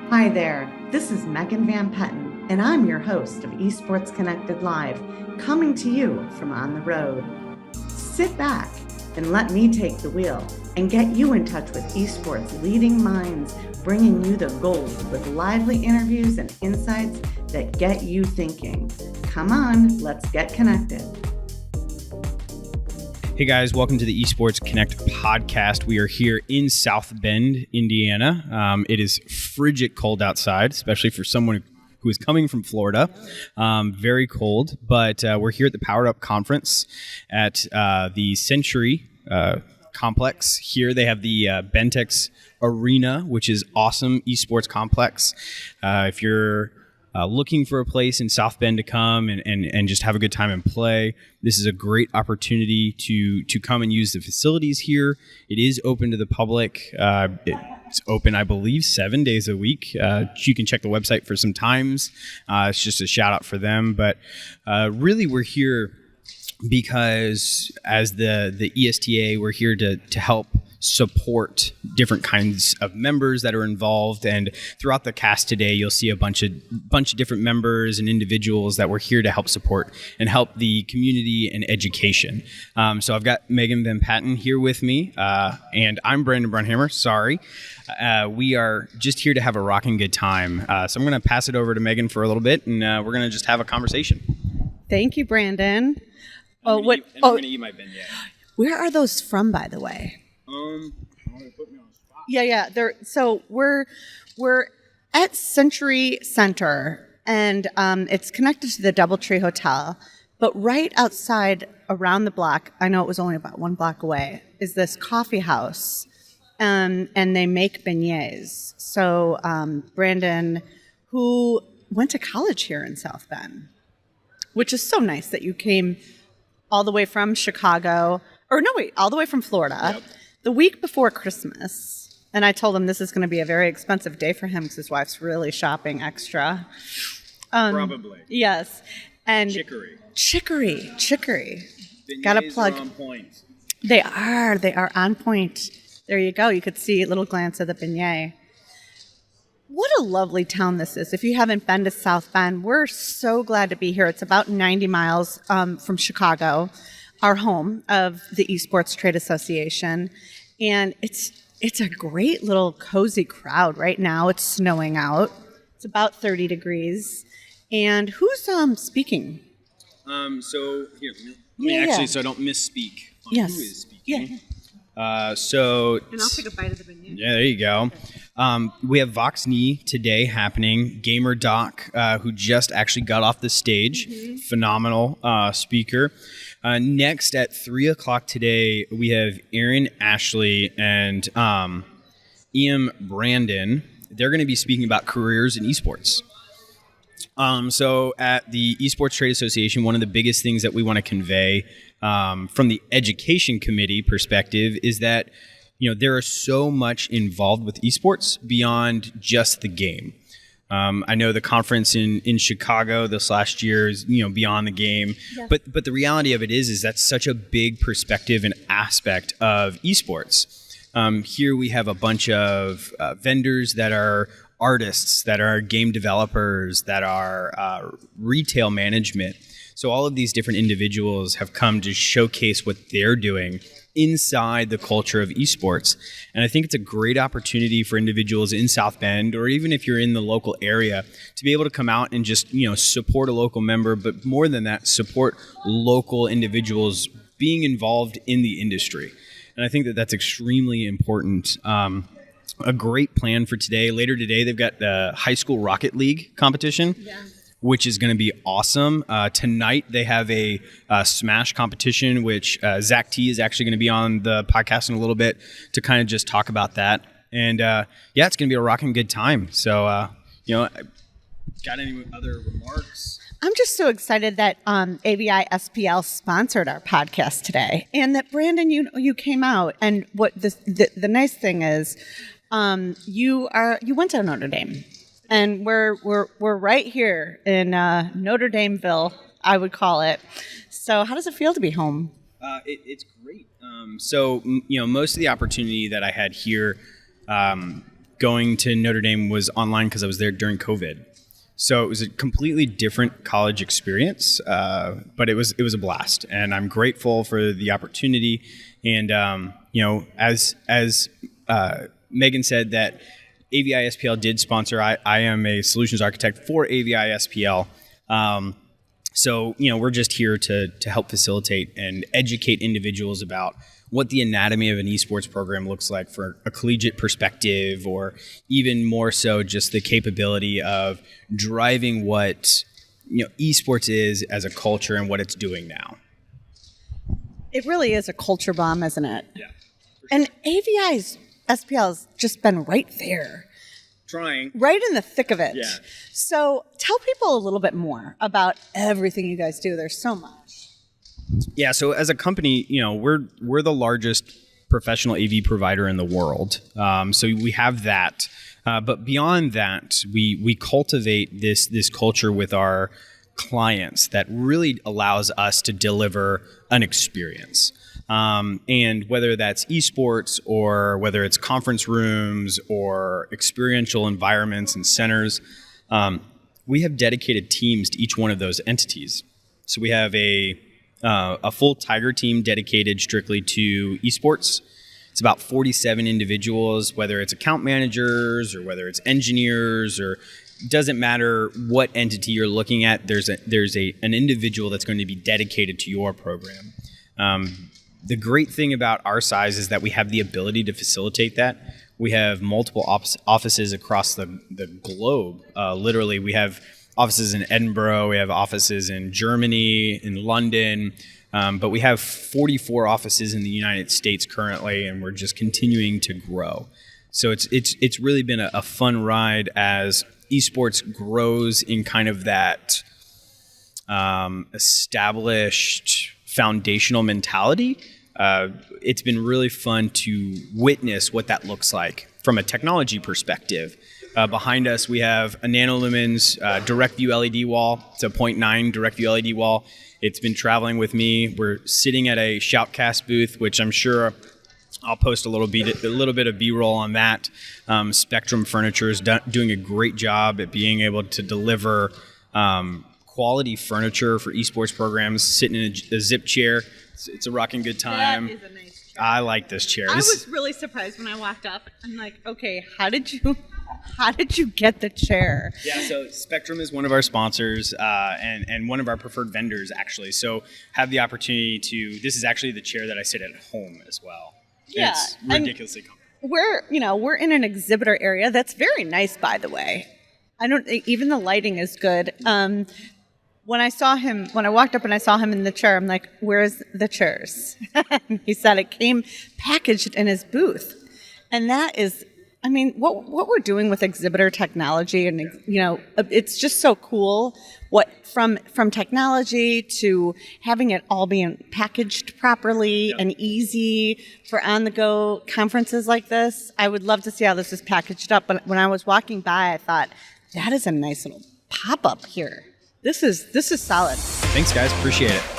Hi there, this is Megan Van Petten, and I'm your host of Esports Connected Live, coming to you from on the road. Sit back and let me take the wheel and get you in touch with esports leading minds, bringing you the gold with lively interviews and insights that get you thinking. Come on, let's get connected. Hey guys, welcome to the Esports Connect podcast. We are here in South Bend, Indiana. It is frigid cold outside, especially for someone who is coming from Florida. Very cold, but we're here at the Powered Up Conference at the Century complex. Here they have the Bendix Arena, which is awesome esports complex. If you're looking for a place in South Bend to come and just have a good time and play, this is a great opportunity to come and use the facilities here. It is open to the public. It's open, I believe, 7 days a week. You can check the website for some times. It's just a shout out for them. But really, we're here because as the ESTA, we're here to help support different kinds of members that are involved. And throughout the cast today, you'll see a bunch of different members and individuals that we're here to help support and help the community and education. So I've got Megan Van Petten here with me, and I'm Brandon Brunhammer. Sorry. We are just here to have a rocking good time. So I'm going to pass it over to Megan for a little bit, and we're going to just have a conversation. Thank you, Brandon. I'm going to eat my beignet. Where are those from, by the way? Put me on the spot. Yeah. So we're at Century Center, and it's connected to the DoubleTree Hotel. But right outside, around the block, I know it was only about 1 block away, is this coffee house, and they make beignets. So Brandon, who went to college here in South Bend, which is so nice that you came all the way from Chicago, all the way from Florida. Yep. The week before Christmas, and I told him this is going to be a very expensive day for him because his wife's really shopping extra. Probably. Yes. And Chicory. Got to plug. Are on point. They are on point. There you go. You could see a little glance of the beignet. What a lovely town this is. If you haven't been to South Bend, we're so glad to be here. It's about 90 miles from Chicago, our home of the Esports Trade Association. And it's a great little cozy crowd right now. It's snowing out. It's about 30 degrees. And who's speaking? So here, let me so I don't misspeak on Yes. who is speaking. Yeah. And I'll take a bite of the beignet. Yeah, there you go. We have VoxNee today happening. Gamer Doc, who just actually got off the stage. Mm-hmm. Phenomenal speaker. Next at 3 o'clock today, we have Aaron Ashley and Ian Brandon. They're going to be speaking about careers in esports. So at the Esports Trade Association, one of the biggest things that we want to convey from the education committee perspective is that there is so much involved with esports beyond just the game. I know the conference in Chicago this last year is beyond the game, yeah. But the reality of it is that's such a big perspective and aspect of esports. Here we have a bunch of vendors that are artists, that are game developers, that are retail management. So all of these different individuals have come to showcase what they're doing inside the culture of esports. And I think it's a great opportunity for individuals in South Bend, or even if you're in the local area, to be able to come out and just, support a local member, but more than that, support local individuals being involved in the industry. And I think that that's extremely important. A great plan for today. Later today, they've got the High School Rocket League competition. Yeah. Which is going to be awesome. Tonight, they have a Smash competition, which Zach T is actually going to be on the podcast in a little bit to kind of just talk about that. And it's going to be a rocking good time. So, got any other remarks? I'm just so excited that AVI SPL sponsored our podcast today, and that Brandon, you came out. And what the nice thing is, you went to Notre Dame. And we're right here in Notre Dameville, I would call it. So how does it feel to be home? It's great. So most of the opportunity that I had here going to Notre Dame was online because I was there during COVID. So it was a completely different college experience, but it was a blast, and I'm grateful for the opportunity. And as Megan said, that AVI SPL did sponsor. I am a solutions architect for AVI SPL. So we're just here to help facilitate and educate individuals about what the anatomy of an esports program looks like for a collegiate perspective, or even more so just the capability of driving what esports is as a culture and what it's doing now. It really is a culture bomb, isn't it? Yeah. And AVI's SPL has just been right there. Trying. Right in the thick of it. Yeah. So tell people a little bit more about everything you guys do. There's so much. Yeah, so as a company, we're the largest professional AV provider in the world. So we have that. But beyond that, we cultivate this culture with our clients that really allows us to deliver an experience. And whether that's esports, or whether it's conference rooms or experiential environments and centers, we have dedicated teams to each one of those entities. So we have a full Tiger team dedicated strictly to esports. It's about 47 individuals, whether it's account managers or whether it's engineers, or doesn't matter what entity you're looking at. There's an individual that's going to be dedicated to your program. The great thing about our size is that we have the ability to facilitate that. We have multiple offices across the globe. Literally, we have offices in Edinburgh, we have offices in Germany, in London, but we have 44 offices in the United States currently, and we're just continuing to grow. So it's really been a fun ride as esports grows in kind of that established foundational mentality. It's been really fun to witness what that looks like from a technology perspective. Behind us, we have a nanolumens direct view LED wall. It's a 0.9 direct view LED wall. It's been traveling with me. We're sitting at a Shoutcast booth, which I'm sure I'll post a little bit of B-roll on that. Spectrum Furniture is doing a great job at being able to deliver quality furniture for esports programs. Sitting in a zip chair, it's a rocking good time. That is a nice chair. I like this chair. I was really surprised when I walked up. I'm like, okay, how did you get the chair? Yeah, so Spectrum is one of our sponsors and one of our preferred vendors, actually. So have the opportunity this is actually the chair that I sit at home as well. Yeah. It's ridiculously comfortable. We're in an exhibitor area that's very nice, by the way. Even the lighting is good. When I walked up and I saw him in the chair, I'm like, where's the chairs? He said it came packaged in his booth. And that is, what we're doing with exhibitor technology, and it's just so cool. What from technology to having it all being packaged properly and easy for on-the-go conferences like this. I would love to see how this is packaged up. But when I was walking by, I thought, that is a nice little pop-up here. This is solid. Thanks, guys. Appreciate it.